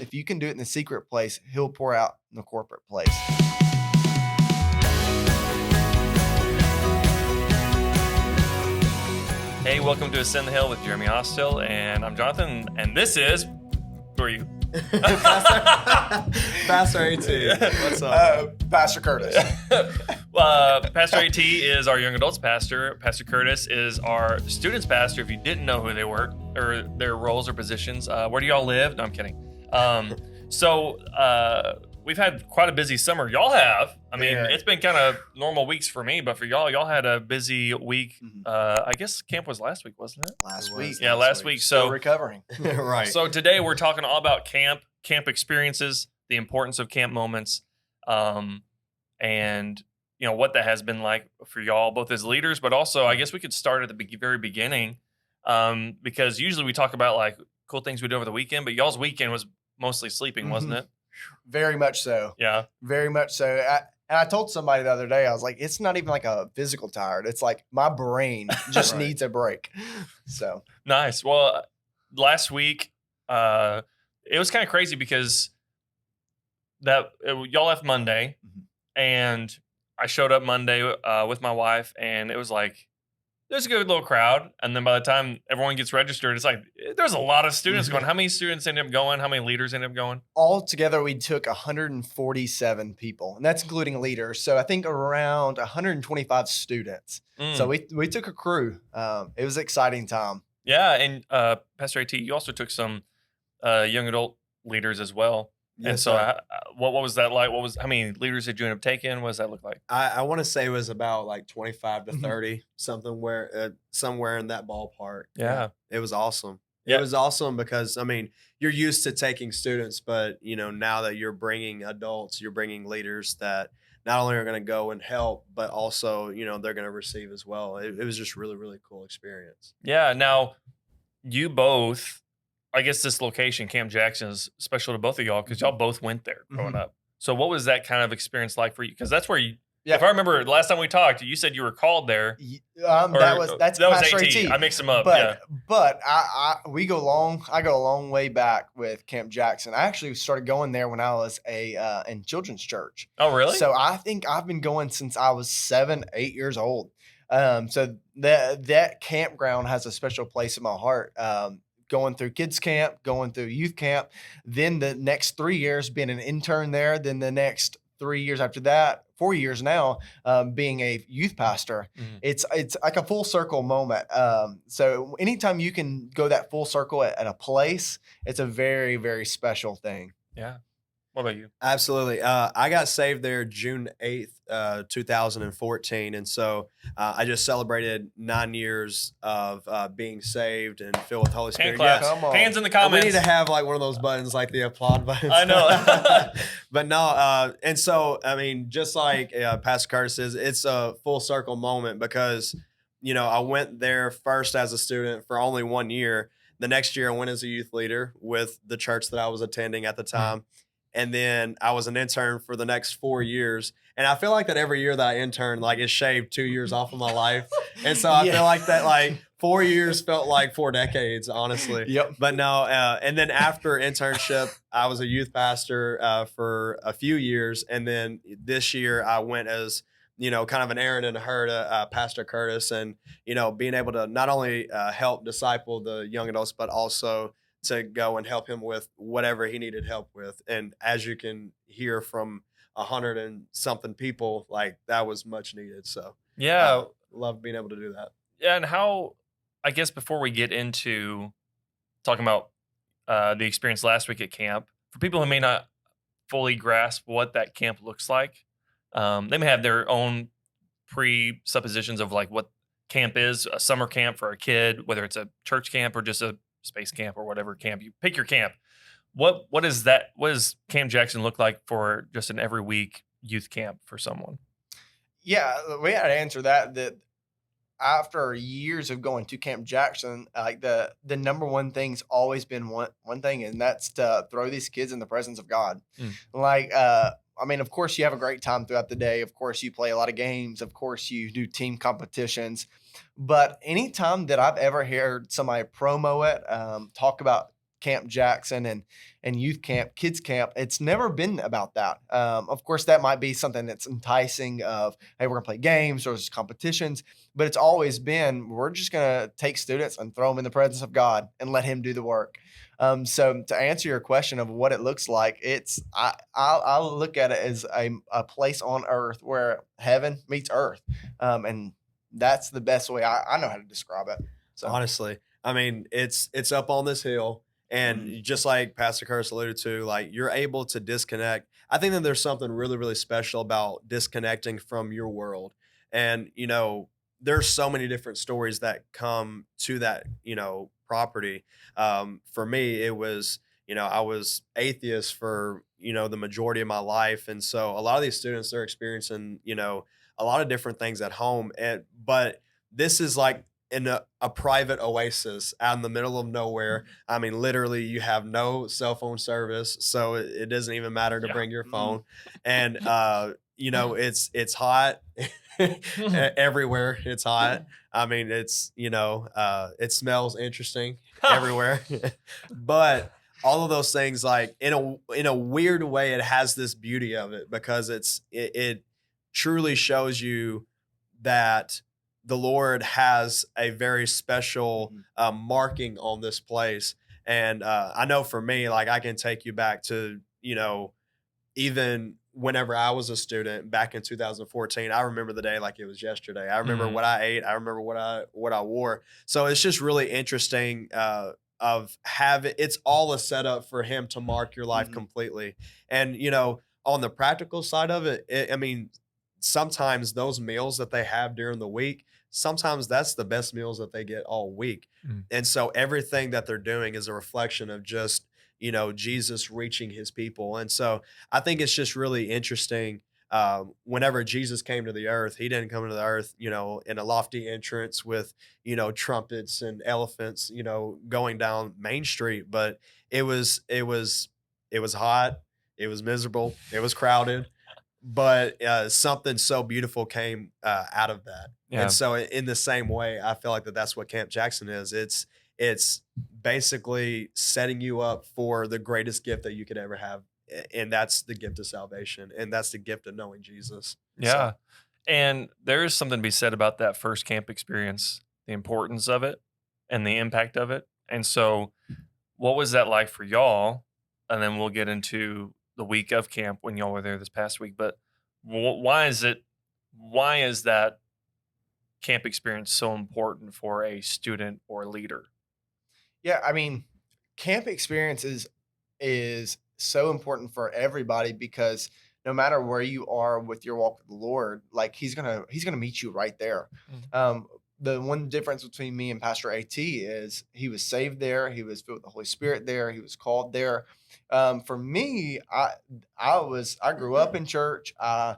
if you can do it in the secret place, he'll pour out in the corporate place. Hey, welcome to Ascend the Hill with Jeremy Austill, and I'm Jonathan, and this is, who are you? Pastor AT. What's up? Pastor Curtis. Pastor AT is our young adults pastor. Pastor Curtis is our students pastor, if you didn't know who they were, or their roles or positions. Where do y'all live? No, I'm kidding. We've had quite a busy summer. Y'all have. I mean, it's been kind of normal weeks for me, but for y'all had a busy week. I guess camp was last week, wasn't it? Last week. Yeah, last week. Still So recovering. Right. So today we're talking all about camp experiences, the importance of camp moments, and what that has been like for y'all, both as leaders, but also I guess we could start at the very beginning, because usually we talk about like cool things we did over the weekend, but y'all's weekend was mostly sleeping, wasn't it? Very much so. Yeah. Very much so. I told somebody the other day, I was like, it's not even like a physical tired. It's like my brain just Right. needs a break. So Nice. Well, last week, it was kind of crazy because y'all left Monday, and I showed up Monday with my wife, and it was like, there's a good little crowd. And then by the time everyone gets registered, it's like, there's a lot of students going. How many students ended up going? How many leaders ended up going? all together, we took 147 people, and that's including leaders. So I think around 125 students. So we took a crew. It was an exciting time. Yeah. And Pastor AT, you also took some young adult leaders as well. Yes, and so sir. what was that like? How many leaders did you end up taking? What does that look like? I want to say it was about like 25 to 30, somewhere in that ballpark. Yeah. It was awesome. Yeah. It was awesome because, I mean, you're used to taking students, but, now that you're bringing adults, you're bringing leaders that not only are going to go and help, but also, they're going to receive as well. It was just really, really cool experience. Yeah. Now, you both, I guess this location, Camp Jackson, is special to both of y'all because y'all both went there growing up. So what was that kind of experience like for you? Because that's where you, if I remember last time we talked, you said you were called there. That's that was Pastor AT. AT. I mixed them up. But we go long. I go a long way back with Camp Jackson. I actually started going there when I was in children's church. Oh, really? So I think I've been going since I was 7, 8 years old. So that campground has a special place in my heart. Going through kids camp, going through youth camp, then the next 3 years being an intern there, then the next 3 years after that, 4 years now, being a youth pastor. It's like a full circle moment. So anytime you can go that full circle at a place, it's a very, very special thing. Yeah. What about you? Absolutely. I got saved there June 8th, 2014. And so I just celebrated 9 years of being saved and filled with the Holy Spirit. Hand claps. Come on. Hands in the comments. We need to have like one of those buttons, like the applaud buttons. I know. But no, and so, I mean, just like Pastor Curtis says, it's a full circle moment because, I went there first as a student for only 1 year. The next year I went as a youth leader with the church that I was attending at the time. And then I was an intern for the next 4 years. And I feel like that every year that I interned, like it shaved 2 years off of my life. And so I feel like that, like 4 years felt like 4 decades, honestly. Yep. But no, and then after internship, I was a youth pastor for a few years. And then this year I went as, kind of an Aaron and her to Pastor Curtis and, being able to not only help disciple the young adults, but also to go and help him with whatever he needed help with. And as you can hear from 100 and something people, like that was much needed. So Yeah. love being able to do that. Yeah. And how, I guess before we get into talking about the experience last week at camp, for people who may not fully grasp what that camp looks like, they may have their own presuppositions of like what camp is, a summer camp for a kid, whether it's a church camp or just a space camp or whatever camp you pick your camp. What is that? What does Camp Jackson look like for just an every week youth camp for someone? Yeah, we had to answer that after years of going to Camp Jackson, like the number one thing's always been one thing, and that's to throw these kids in the presence of God. Like, I mean, of course you have a great time throughout the day. Of course you play a lot of games. Of course you do team competitions. But anytime that I've ever heard somebody promo it, talk about Camp Jackson and youth camp, kids camp, it's never been about that. Of course, that might be something that's enticing of, hey, we're gonna play games or there's competitions, but it's always been, we're just gonna take students and throw them in the presence of God and let Him do the work. So to answer your question of what it looks like, it's I look at it as a place on earth where heaven meets earth, and that's the best way I know how to describe it. So. Honestly, I mean, it's up on this hill, and Mhm. just like Pastor Curtis alluded to, like you're able to disconnect. I think that there's something really, really special about disconnecting from your world, and there's so many different stories that come to that property. For me, it was I was atheist for the majority of my life, and so a lot of these students they're experiencing a lot of different things at home, and but this is like in a private oasis out in the middle of nowhere. I mean, literally, you have no cell phone service, so it doesn't even matter to Yeah. bring your Mm. phone. And it's hot everywhere. It's hot. I mean, it smells interesting everywhere, but all of those things, like in a weird way, it has this beauty of it because it truly shows you that the Lord has a very special Mhm. marking on this place. And I know for me, like I can take you back to, even whenever I was a student back in 2014, I remember the day like it was yesterday. I remember Mhm. what I ate. I remember what I wore. So it's just really interesting of having it's all a setup for him to mark your life Mhm. completely. And on the practical side of it, I mean, sometimes those meals that they have during the week, sometimes that's the best meals that they get all week. Mm. And so everything that they're doing is a reflection of just Jesus reaching his people. And so I think it's just really interesting. Whenever Jesus came to the earth, he didn't come to the earth, in a lofty entrance with, trumpets and elephants, going down Main Street. But it was, it was, it was hot. It was miserable. It was crowded. But something so beautiful came out of that. And Yeah. so, in the same way, I feel like that's what Camp Jackson is. It's basically setting you up for the greatest gift that you could ever have, and that's the gift of salvation, and that's the gift of knowing Jesus. Yeah. So, And there is something to be said about that first camp experience, the importance of it and the impact of it. And so, what was that like for y'all? And then we'll get into the week of camp when y'all were there this past week. But why is that camp experience so important for a student or leader? Yeah, I mean, camp experience is so important for everybody because no matter where you are with your walk with the Lord, like he's gonna meet you right there. Mm. Um, the one difference between me and Pastor At is he was saved there, he was filled with the Holy Spirit there, he was called there. For me, I grew up in church. I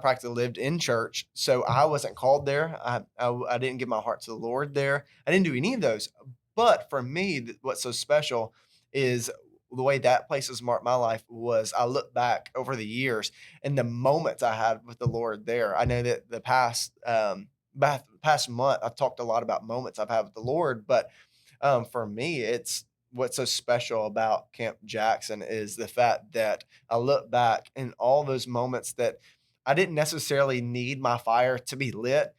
practically lived in church, so I wasn't called there. I didn't give my heart to the Lord there. I didn't do any of those. But for me, what's so special is the way that place has marked my life was I look back over the years and the moments I had with the Lord there. I know that the past month I've talked a lot about moments I've had with the Lord, but for me, it's what's so special about Camp Jackson is the fact that I look back in all those moments that I didn't necessarily need my fire to be lit,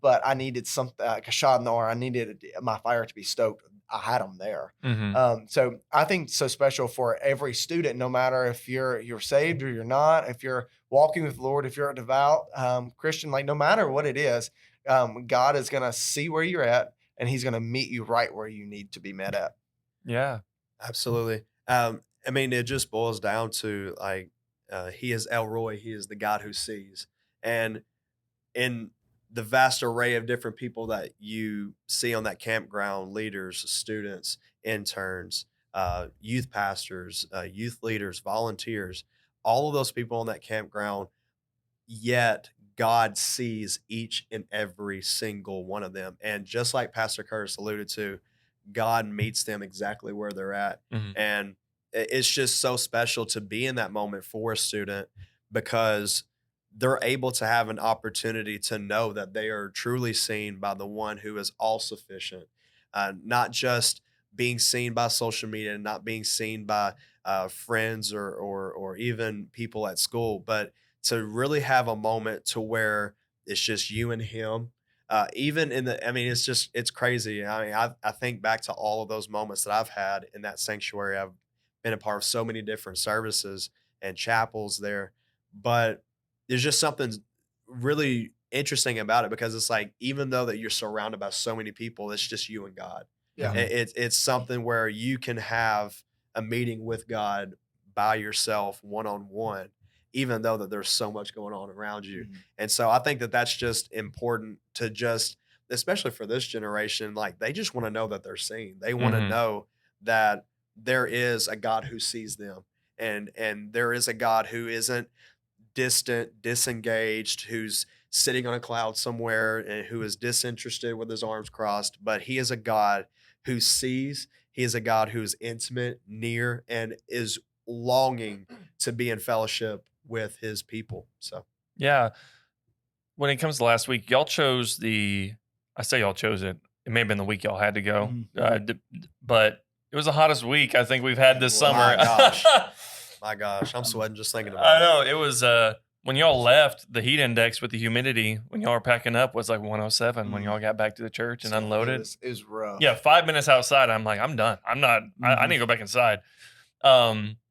but I needed something like a shot in the arm. I needed my fire to be stoked. I had them there. Hmm. So I think it's so special for every student, no matter if you're saved or you're not, if you're walking with the Lord, if you're a devout Christian, like no matter what it is, God is going to see where you're at and he's going to meet you right where you need to be met at. Yeah. absolutely. I mean, it just boils down to like he is El Roy. He is the God who sees, and in the vast array of different people that you see on that campground, leaders, students, interns, youth pastors, youth leaders, volunteers, all of those people on that campground, yet God sees each and every single one of them. And just like Pastor Curtis alluded to, God meets them exactly where they're at. Hmm. And it's just so special to be in that moment for a student because they're able to have an opportunity to know that they are truly seen by the one who is all sufficient, not just being seen by social media and not being seen by friends or even people at school, but to really have a moment to where it's just you and him. Even in the, I mean, it's crazy. I mean, I think back to all of those moments that I've had in that sanctuary. I've been a part of so many different services and chapels there, but there's just something really interesting about it because it's like, even though that you're surrounded by so many people, it's just you and God. Yeah. Mhm. It's something where you can have a meeting with God by yourself, one-on-one, even though that there's so much going on around you. Mhm. And so I think that that's just important to just, especially for this generation, like they just want to know that they're seen. They want to Mhm. know that there is a God who sees them, and there is a God who isn't distant, disengaged, who's sitting on a cloud somewhere and who is disinterested with his arms crossed, but he is a God who sees. He is a God who is intimate, near, and is longing to be in fellowship with his people. So, Yeah. When it comes to last week, y'all chose I say y'all chose it. It may have been the week y'all had to go, Mhm. but it was the hottest week I think we've had this It was. summer. my gosh, I'm sweating just thinking about I it. know. It was when y'all left, the heat index with the humidity when y'all were packing up was like 107 when Mm. y'all got back to the church and unloaded. It was rough. Yeah, 5 minutes outside, I'm like, I'm done. I'm not. I need to go back inside.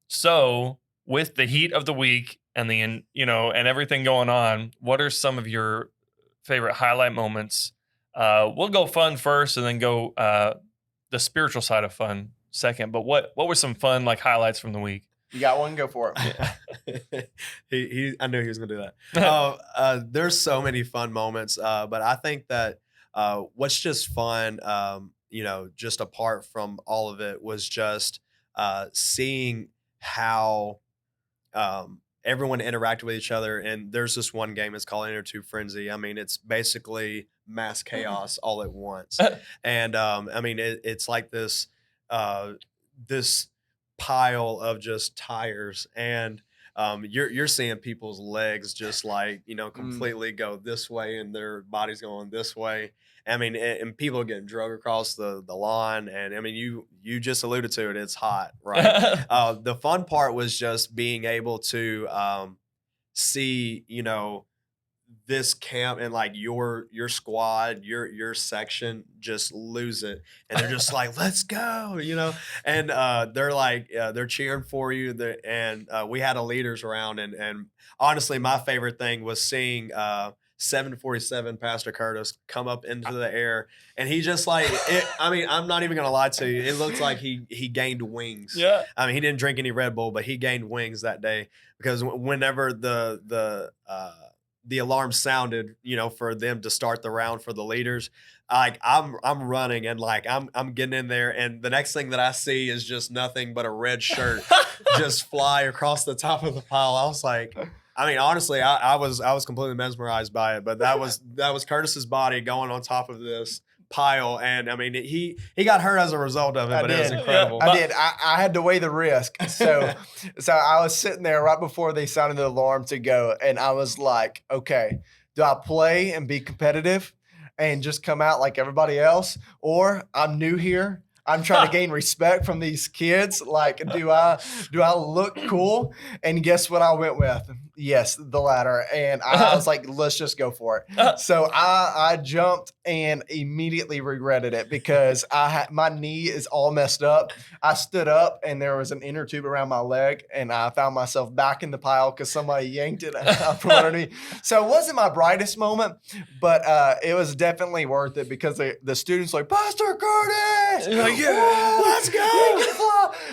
So with the heat of the week and and everything going on, what are some of your favorite highlight moments? We'll go fun first, and then go the spiritual side of fun second. But what were some fun like highlights from the week? You got one? Go for it. I knew he was gonna do that. There's so many fun moments, but I think that what's just fun, just apart from all of it, was just seeing how everyone interacted with each other. And there's this one game, it's called Inner Tube Frenzy. I mean, it's basically mass chaos all at once. And I mean, it's like this pile of just tires, and you're seeing people's legs just like completely go this way, and their body's going this way. I mean, and people are getting drug across the lawn, and I mean, you just alluded to it. It's hot, right? The fun part was just being able to see, this camp and like your squad, your section just lose it, and they're just like, let's go, and they're like they're cheering for you. And we had a leaders round, and honestly, my favorite thing was seeing 747 Pastor Curtis come up into the air, and he just like it. I mean, I'm not even gonna lie to you, it looks like he gained wings. Yeah. I mean, he didn't drink any Red Bull, but he gained wings that day, because whenever the alarm sounded, for them to start the round for the leaders, like I'm running, and like I'm getting in there, and the next thing that I see is just nothing but a red shirt just fly across the top of the pile. I was like, I mean, honestly, I was completely mesmerized by it, but that was Curtis's body going on top of this pile, and I mean, he got hurt as a result of it, but it was incredible. I did. I had to weigh the risk. So I was sitting there right before they sounded the alarm to go, and I was like, okay, do I play and be competitive and just come out like everybody else, or I'm new here, I'm trying to gain respect from these kids? Like, do I look cool? And guess what I went with? Yes, the latter. And I was like, let's just go for it. So I jumped and immediately regretted it, because my knee is all messed up. I stood up and there was an inner tube around my leg, and I found myself back in the pile because somebody yanked it out from under me. So it wasn't my brightest moment, but it was definitely worth it, because the students were like, Pastor Curtis! Like, yeah, let's go.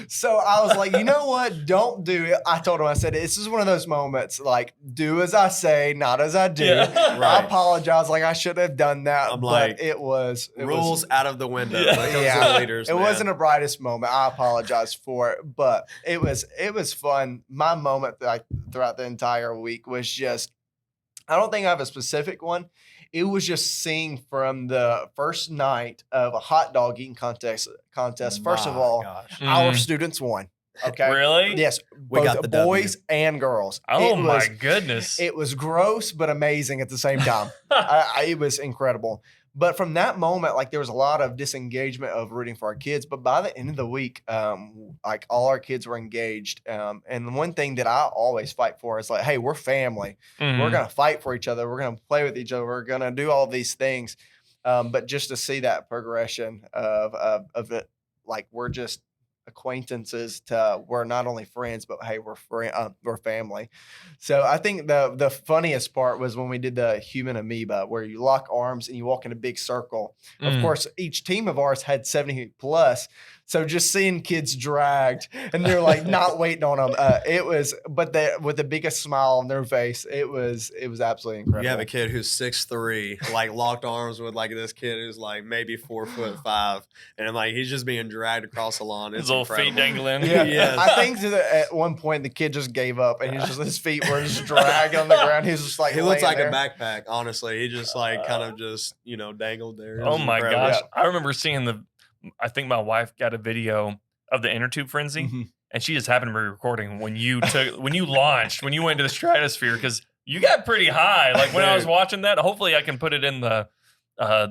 So I was like, you know what? Don't do it. I told him, I said, this is one of those moments, like, do as I say, not as I do. Yeah. I Right. apologize. Like, I should have done that. I'm but like, it was rules out of the window. Yeah. When it comes Yeah. to the leaders, It man. wasn't the brightest moment. I apologize for it, but it was fun. My moment throughout the entire week was just, I don't think I have a specific one. It was just seeing from the first night of a hot dog eating contest. First of My all, gosh. our students won. Okay. Really? Yes. We Both got the W. boys and girls. Oh It my was- goodness. It was gross, but amazing at the same time. It was incredible. But from that moment, like there was a lot of disengagement of rooting for our kids. But by the end of the week, like all our kids were engaged. And the one thing that I always fight for is like, hey, we're family. We're Mhm. gonna fight for each other. We're gonna play with each other. We're gonna do all these things. But just to see that progression of it, like we're just acquaintances to we're not only friends, but hey, we're family. So I think the funniest part was when we did the human amoeba, where you lock arms and you walk in a big circle. Of Mm. course, each team of ours had 70 plus. So just seeing kids dragged and they're like not waiting on them, it was, but they with the biggest smile on their face, it was absolutely incredible. You have a kid who's 6'3", like locked arms with like this kid who's like maybe 4'5", and like he's just being dragged across the lawn. It's His little feet incredible. dangling. Yeah, Yes. I think at one point the kid just gave up and his feet were just dragging on the ground. He was just like He looks like laying a there. backpack, honestly. He just like kind of just, dangled there. It Oh was my incredible. gosh. I remember seeing I think my wife got a video of the inner tube frenzy, Mhm. and she just happened to be recording when you launched, when you went to the stratosphere, because you got pretty high. Like when I was Dude. watching that, hopefully I can put it in the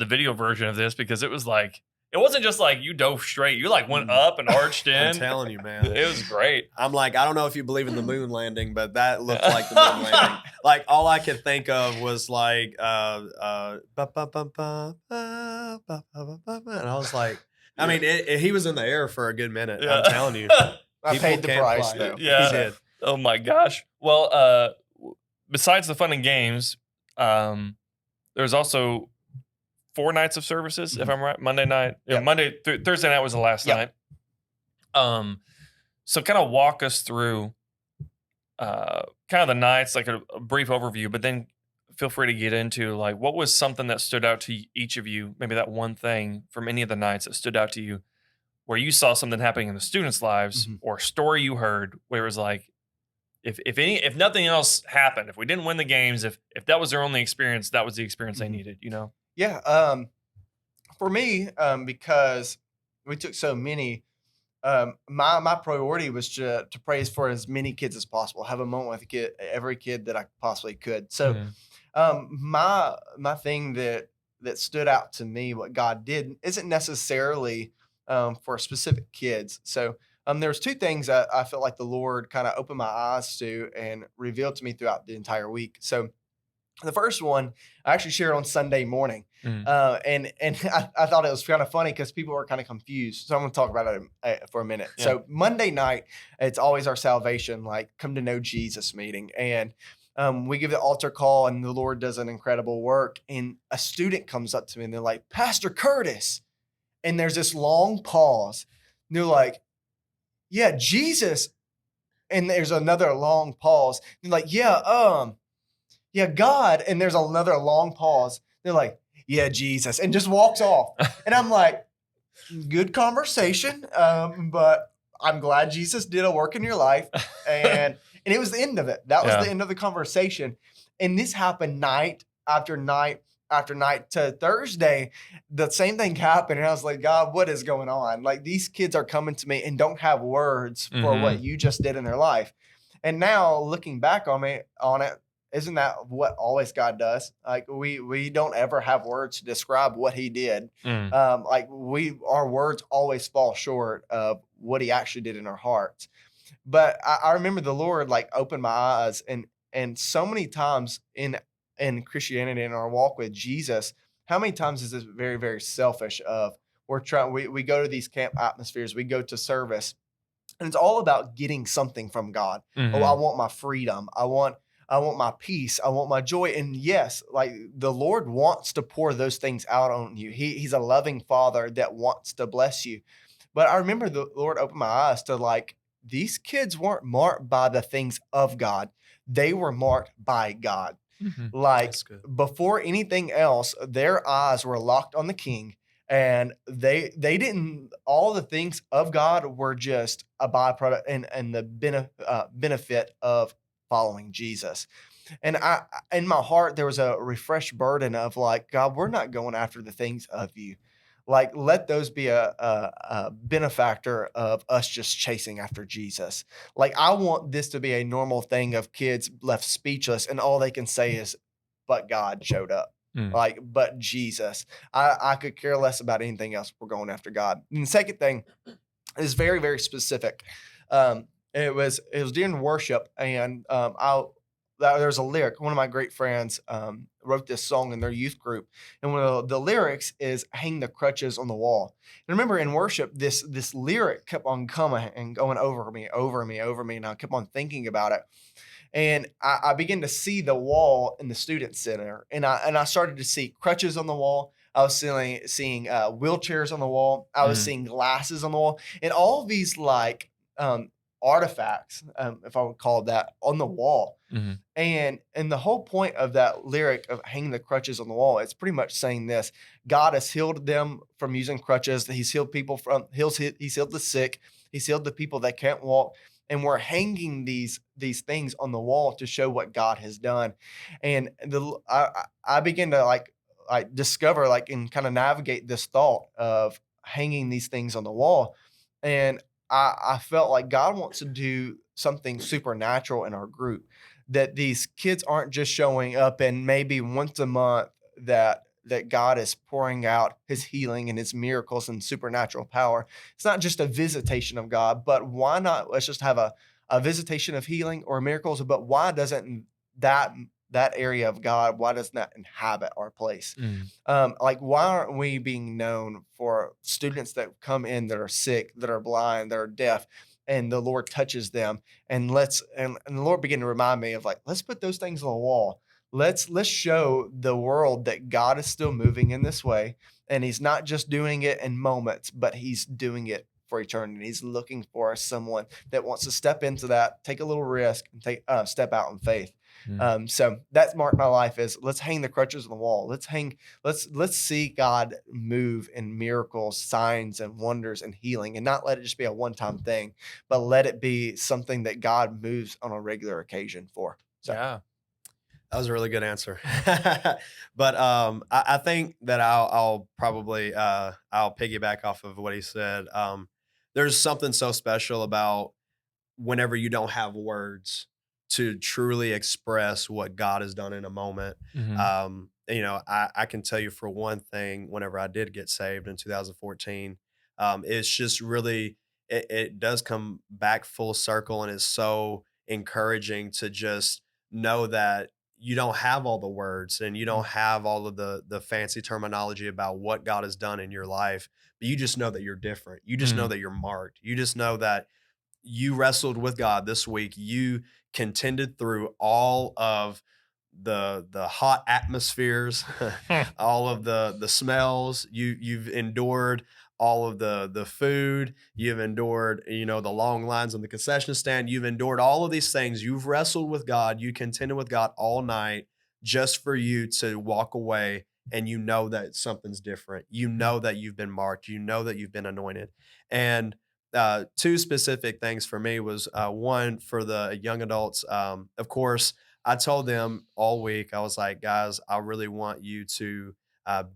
video version of this, because it was like, it wasn't just like you dove straight. You like went up and arched I'm in. telling you, man. It was great. I'm like, I don't know if you believe in the moon landing, but that looked like the moon landing. Like all I could think of was like, and I was like, I mean, he was in the air for a good minute. Yeah. I'm telling you, I people paid the can't price fly. though. Yeah. He did. Oh my gosh. Well, besides the fun and games, there's also 4 nights of services, if I'm right. Monday night, Yep. Monday, Thursday night was the last Yep. night. So kind of walk us through kind of the nights, like a brief overview, but then feel free to get into like what was something that stood out to each of you, maybe that one thing from any of the nights that stood out to you, where you saw something happening in the students' lives, Mhm. or a story you heard where it was like, if nothing else happened, if we didn't win the games, if that was their only experience, that was the experience they Mhm. needed, Yeah. For me, because we took so many, my priority was to praise for as many kids as possible, have a moment with every kid that I possibly could. So, Mhm. my thing that stood out to me, what God did, isn't necessarily for specific kids. So, there's two things that I felt like the Lord kind of opened my eyes to and revealed to me throughout the entire week. So, the first one I actually shared on Sunday morning, Mhm. and I thought it was kind of funny because people were kind of confused. So I'm going to talk about it for a minute. Yeah. So Monday night, it's always our salvation, like come to know Jesus meeting, and we give the altar call, and the Lord does an incredible work. And a student comes up to me, and they're like, "Pastor Curtis," and there's this long pause. And they're like, "Yeah, Jesus," and there's another long pause. They're like, "Yeah, God," and there's another long pause. They're like, "Yeah, Jesus," and just walks off. And I'm like, good conversation, but I'm glad Jesus did a work in your life. And it was the end of it. That was Yeah. the end of the conversation. And this happened night after night after night to Thursday. The same thing happened. And I was like, God, what is going on? Like these kids are coming to me and don't have words for what you just did in their life. And now looking back on it, isn't that what always God does? Like we don't ever have words to describe what he did. Mm. Like our words always fall short of what he actually did in our hearts. But I remember the Lord like opened my eyes, and so many times in Christianity, in our walk with Jesus, how many times is this very, very selfish of we go to these camp atmospheres, we go to service, and it's all about getting something from God. Mhm. Oh, I want my freedom. I want my peace. I want my joy. And yes, like the Lord wants to pour those things out on you. He's a loving Father that wants to bless you. But I remember the Lord opened my eyes to like these kids weren't marked by the things of God. They were marked by God. Mhm. Like That's good. before anything else, their eyes were locked on the King, and they didn't. All the things of God were just a byproduct and the benefit of following Jesus. And I in my heart there was a refreshed burden of like, God, we're not going after the things of you. Like, let those be a benefactor of us just chasing after Jesus. Like, I want this to be a normal thing of kids left speechless, and all they can say is, "But God showed up." Mm. like, but Jesus. I could care less about anything else. We're going after God. And the second thing is very, very specific. It was during worship, and there's a lyric. One of my great friends wrote this song in their youth group, and one of the lyrics is "Hang the crutches on the wall." And remember, in worship, this lyric kept on coming and going over me, over me, over me, and I kept on thinking about it. And I began to see the wall in the student center, and I started to see crutches on the wall. I was seeing wheelchairs on the wall. I was Mhm. seeing glasses on the wall, and all these like artifacts, if I would call it that, on the wall. Mhm. And the whole point of that lyric of hanging the crutches on the wall, it's pretty much saying this: God has healed them from using crutches. He's healed people from he's healed the sick. He's healed the people that can't walk. And we're hanging these things on the wall to show what God has done. And I begin to like discover like and kind of navigate this thought of hanging these things on the wall. And I felt like God wants to do something supernatural in our group, that these kids aren't just showing up and maybe once a month that God is pouring out his healing and his miracles and supernatural power. It's not just a visitation of God, but why not let's just have a visitation of healing or miracles, but why doesn't that that area of God, why doesn't that inhabit our place? Mm. Like why aren't we being known for students that come in that are sick, that are blind, that are deaf, and the Lord touches them, and and the Lord began to remind me of like, let's put those things on the wall. Let's show the world that God is still moving in this way, and He's not just doing it in moments, but He's doing it for eternity. He's looking for someone that wants to step into that, take a little risk, and take step out in faith. Mm. So that's marked my life is let's hang the crutches on the wall. Let's see God move in miracles, signs, and wonders and healing, and not let it just be a one-time thing, but let it be something that God moves on a regular occasion for. So Yeah. That was a really good answer. But I think that I'll probably I'll piggyback off of what he said. There's something so special about whenever you don't have words to truly express what God has done in a moment. Mhm. I can tell you for one thing, whenever I did get saved in 2014, it's just really, it does come back full circle, and it's so encouraging to just know that you don't have all the words and you don't have all of the fancy terminology about what God has done in your life, but you just know that you're different. You just know Mm. that you're marked. You just know that you wrestled with God this week. You contended through all of the hot atmospheres, all of the smells. You've endured all of the food. You've endured, the long lines on the concession stand. You've endured all of these things. You've wrestled with God. You contended with God all night just for you to walk away and you know that something's different. You know that you've been marked. You know that you've been anointed. And two specific things for me was one for the young adults. Of course, I told them all week, I was like, guys, I really want you to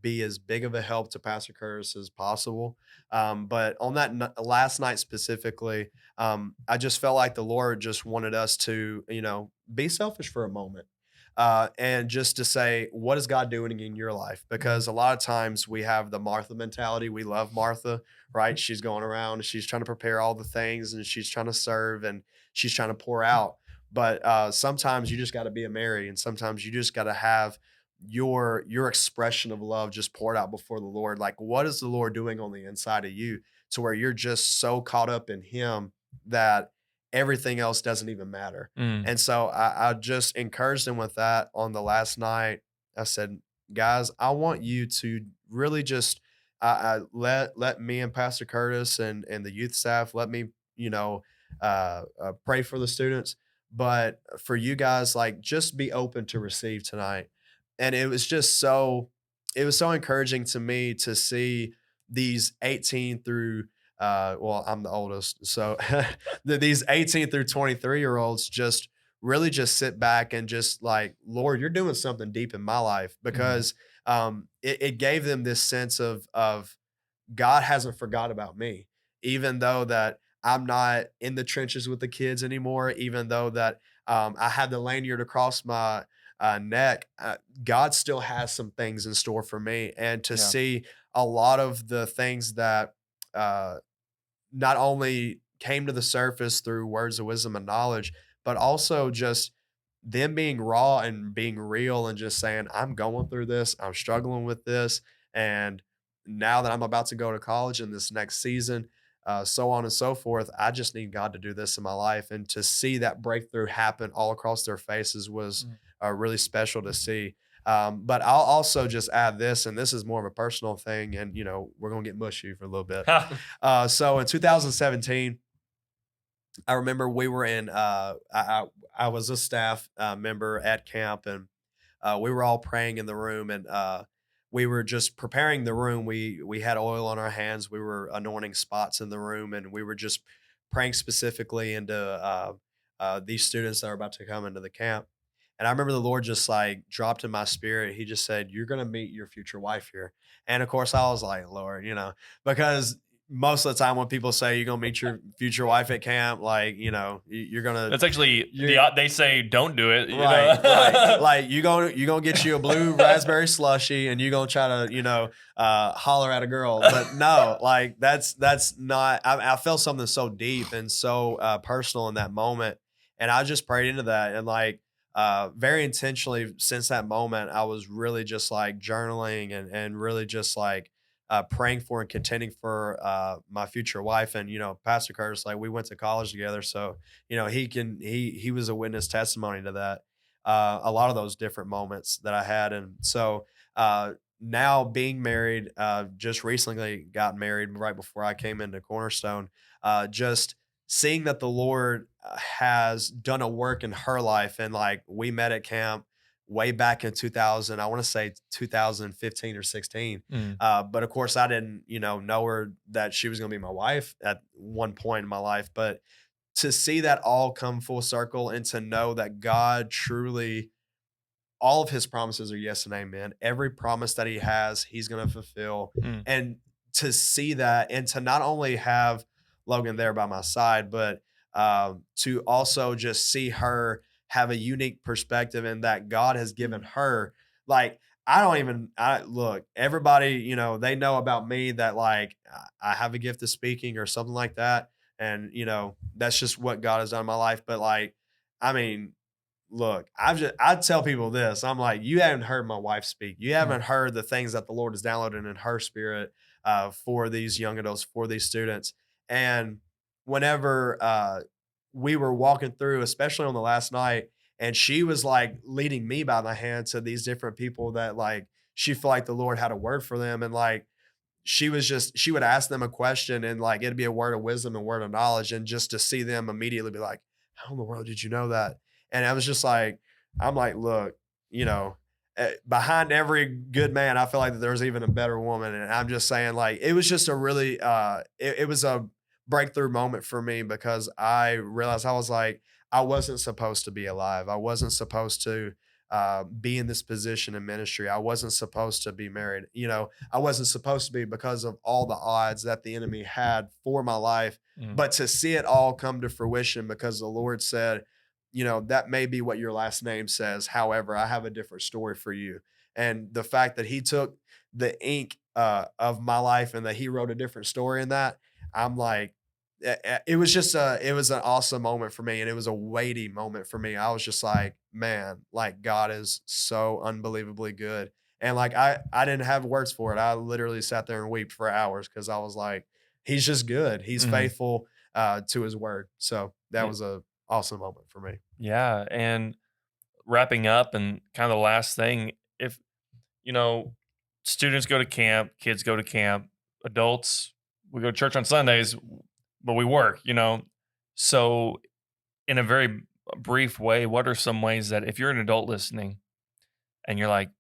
be as big of a help to Pastor Curtis as possible. But on that last night specifically, I just felt like the Lord just wanted us to, be selfish for a moment. And just to say, what is God doing in your life? Because a lot of times we have the Martha mentality. We love Martha, right? She's going around, she's trying to prepare all the things, and she's trying to serve, and she's trying to pour out. But sometimes you just got to be a Mary, and sometimes you just got to have your expression of love just poured out before the Lord. Like, what is the Lord doing on the inside of you to where you're just so caught up in Him that everything else doesn't even matter? Mm. And so I just encouraged them with that on the last night. I said, guys, I want you to really just let me and Pastor Curtis and the youth staff, let me, pray for the students. But for you guys, like, just be open to receive tonight. And it was so encouraging to me to see these 18 through, well, I'm the oldest. So these 18 through 23-year-olds just really just sit back and just like, Lord, you're doing something deep in my life, Mhm. because it gave them this sense of God hasn't forgot about me, even though that I'm not in the trenches with the kids anymore, even though that I had the lanyard across neck, God still has some things in store for me. And to Yeah. see a lot of the things that uh, not only came to the surface through words of wisdom and knowledge, but also just them being raw and being real and just saying, I'm going through this, I'm struggling with this. And now that I'm about to go to college in this next season, so on and so forth, I just need God to do this in my life. And to see that breakthrough happen all across their faces was Mm. really special to see. But I'll also just add this, and this is more of a personal thing, and we're gonna get mushy for a little bit. So in 2017, I remember we were in. I was a staff member at camp, and we were all praying in the room, and we were just preparing the room. We had oil on our hands. We were anointing spots in the room, and we were just praying specifically into these students that are about to come into the camp. And I remember the Lord just like dropped in my spirit. He just said, "You're gonna meet your future wife here." And of course, I was like, "Lord," because most of the time when people say you're gonna meet your future wife at camp, like you're gonna That's actually you're they say don't do it. right, right. Like you gonna get you a blue raspberry slushy and you gonna try to holler at a girl, but no, like that's not. I felt something so deep and so personal in that moment, and I just prayed into that and like. Very intentionally since that moment, I was really just like journaling and really just like praying for and contending for my future wife. And Pastor Curtis, like we went to college together, so he was a witness testimony to that. A lot of those different moments that I had, and so now being married, just recently got married right before I came into Cornerstone. Just seeing that the Lord has done a work in her life, and like we met at camp way back in 2000, I want to say 2015 or 16. Mm. But of course, I didn't, know her that she was going to be my wife at one point in my life. But to see that all come full circle and to know that God truly, all of his promises are yes and amen. Every promise that he has, he's going to fulfill. Mm. And to see that and to not only have Logan there by my side, but to also just see her have a unique perspective and that God has given her, like, I look, everybody, they know about me that like I have a gift of speaking or something like that. And, that's just what God has done in my life. But like, I mean, look, I tell people this. I'm like, you haven't heard my wife speak. You Mm. haven't heard the things that the Lord is downloading in her spirit for these young adults, for these students. And whenever we were walking through, especially on the last night, and she was like leading me by the hand to these different people that like she felt like the Lord had a word for them. And like she would ask them a question and like it'd be a word of wisdom and word of knowledge. And just to see them immediately be like, how in the world did you know that? And I was just like, I'm like, look, behind every good man, I feel like that there's even a better woman. And I'm just saying, like, it was just a really, it was a breakthrough moment for me because I realized I was like, I wasn't supposed to be alive. I wasn't supposed to be in this position in ministry. I wasn't supposed to be married. I wasn't supposed to be because of all the odds that the enemy had for my life. Mm. But to see it all come to fruition because the Lord said, that may be what your last name says. However, I have a different story for you. And the fact that he took the ink of my life and that he wrote a different story in that, I'm like, it was just it was an awesome moment for me. And it was a weighty moment for me. I was just like, man, like God is so unbelievably good. And like, I didn't have words for it. I literally sat there and wept for hours because I was like, he's just good. He's Mhm. faithful to his word. So that Yeah. was a awesome moment for me. Yeah, and wrapping up and kind of the last thing, if you know, students go to camp, kids go to camp, adults, we go to church on Sundays, but we work. So, in a very brief way, what are some ways that if you're an adult listening and you're like,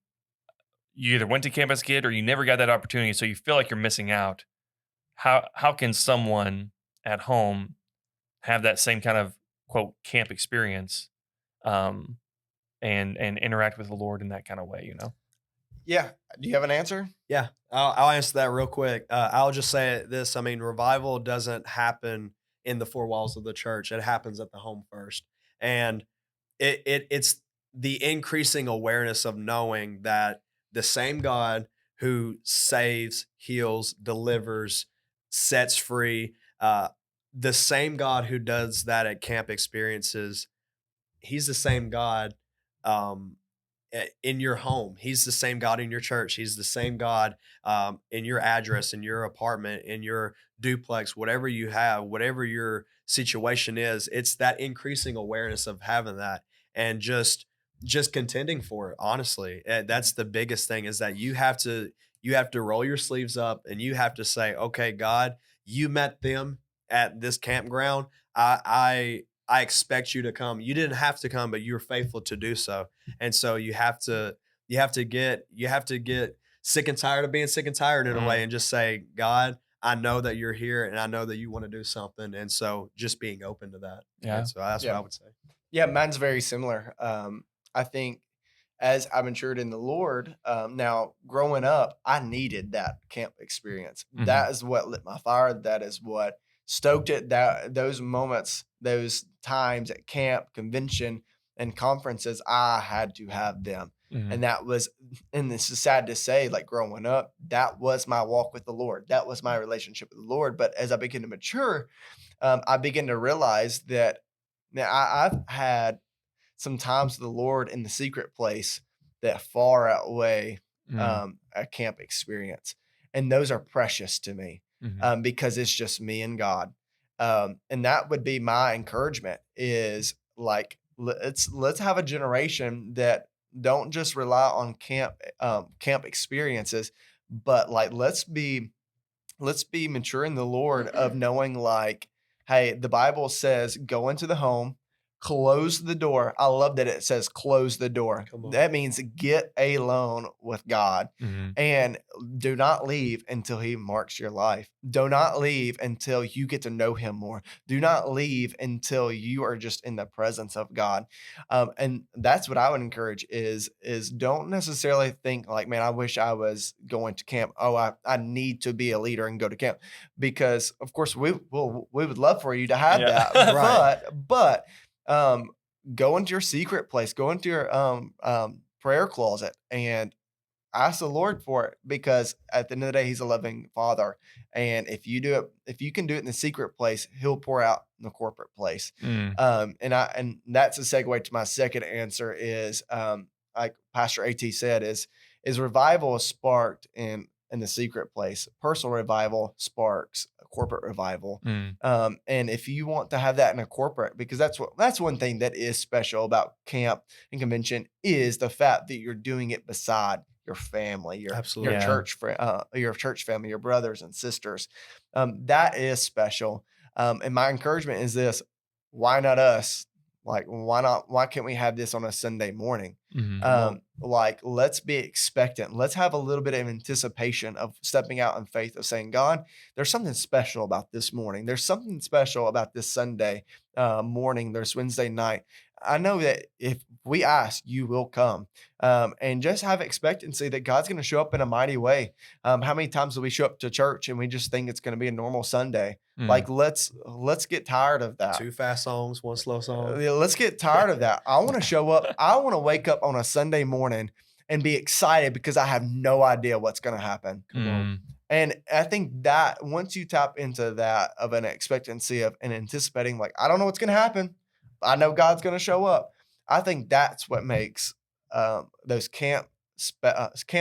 you either went to camp as a kid or you never got that opportunity, so you feel like you're missing out, how can someone at home have that same kind of quote camp experience um, and interact with the Lord in that kind of way? Yeah. Do you have an answer? Yeah, I'll answer that real quick. I'll just say this. I mean, revival doesn't happen in the four walls of the church. It happens at the home first. And it's the increasing awareness of knowing that the same God who saves, heals, delivers, sets free, the same God who does that at camp experiences, he's the same God um, in your home. He's the same God in your church. He's the same God in your address, in your apartment, in your duplex, whatever you have, whatever your situation is. It's that increasing awareness of having that, and just contending for it. Honestly, that's the biggest thing, is that you have to roll your sleeves up and you have to say, okay, God, you met them at this campground. I expect you to come. You didn't have to come, but you were faithful to do so. And so you have to get sick and tired of being sick and tired in a way, and just say, God, I know that you're here and I know that you want to do something. And so just being open to that. Yeah. And so that's what Yeah. I would say. Yeah, mine's very similar. I think as I matured in the Lord, now growing up, I needed that camp experience. Mhm. That is what lit my fire. That is what stoked it. That those moments, those times at camp, convention, and conferences, I had to have them. Mhm. And that was, and this is sad to say, like growing up, that was my walk with the Lord. That was my relationship with the Lord. But as I began to mature, I began to realize that now I've had some times with the Lord in the secret place that far outweigh a camp experience. And those are precious to me Mhm. because it's just me and God. And that would be my encouragement is like, let's have a generation that don't just rely on camp experiences, but like, let's be mature in the Lord of knowing like, hey, the Bible says go into the home, close the door. I love that it says close the door. Come on. That means get alone with God Mhm. and do not leave until he marks your life. Do not leave until you get to know him more. Do not leave until you are just in the presence of God. And that's what I would encourage is don't necessarily think like, man, I wish I was going to camp. Oh, I need to be a leader and go to camp, because of course we would love for you to have Yeah. that. Right. But um, go into your secret place, go into your prayer closet and ask the Lord for it, because at the end of the day, he's a loving father. And if you can do it in the secret place, he'll pour out in the corporate place. Mm. And that's a segue to my second answer is, like Pastor AT said, is revival is sparked in the secret place. Personal revival sparks a corporate revival. Mm. And if you want to have that in a corporate, because that's one thing that is special about camp and convention is the fact that you're doing it beside your family, your Absolutely. Yeah. your church family, your brothers and sisters. That is special. And my encouragement is this: why not us? Like, why not? Why can't we have this on a Sunday morning? Mhm. Like, let's be expectant. Let's have a little bit of anticipation of stepping out in faith of saying, God, there's something special about this morning. There's something special about this Sunday morning. There's Wednesday night. I know that if we ask, you will come. And just have expectancy that God's going to show up in a mighty way. How many times do we show up to church and we just think it's going to be a normal Sunday? Mm. Like, let's get tired of that. 2 fast songs, 1 slow song. Yeah, let's get tired of that. I want to show up. I want to wake up on a Sunday morning and be excited because I have no idea what's going to happen. Come on. Mm. And I think that once you tap into that of an expectancy of and anticipating, like, I don't know what's going to happen, but I know God's going to show up. I think that's what makes those camp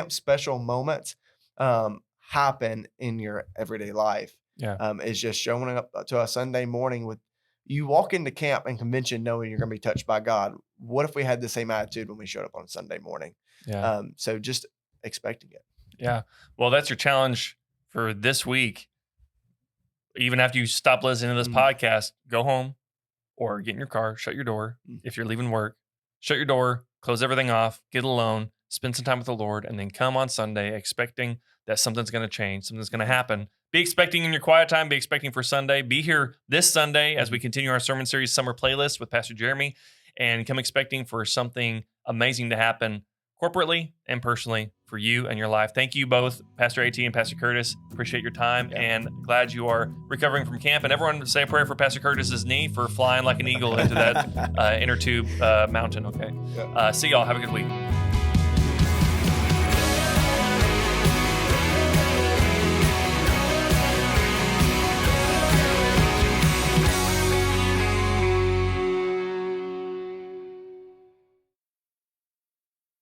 special moments happen in your everyday life. Yeah. Is just showing up to a Sunday morning with you walk into camp and convention knowing you're going to be touched by God. What if we had the same attitude when we showed up on a Sunday morning? Yeah. So just expecting it. Yeah. Well, that's your challenge for this week. Even after you stop listening to this podcast, go home or get in your car, shut your door. If you're leaving work, shut your door, close everything off, get alone, spend some time with the Lord, and then come on Sunday expecting that something's going to change, something's going to happen. Be expecting in your quiet time, be expecting for Sunday. Be here this Sunday as we continue our sermon series summer playlist with Pastor Jeremy, and come expecting for something amazing to happen corporately and personally for you and your life. Thank you both, Pastor AT and Pastor Curtis. Appreciate your time and glad you are recovering from camp. And everyone say a prayer for Pastor Curtis's knee for flying like an eagle into that inner tube mountain. Okay. See y'all. Have a good week.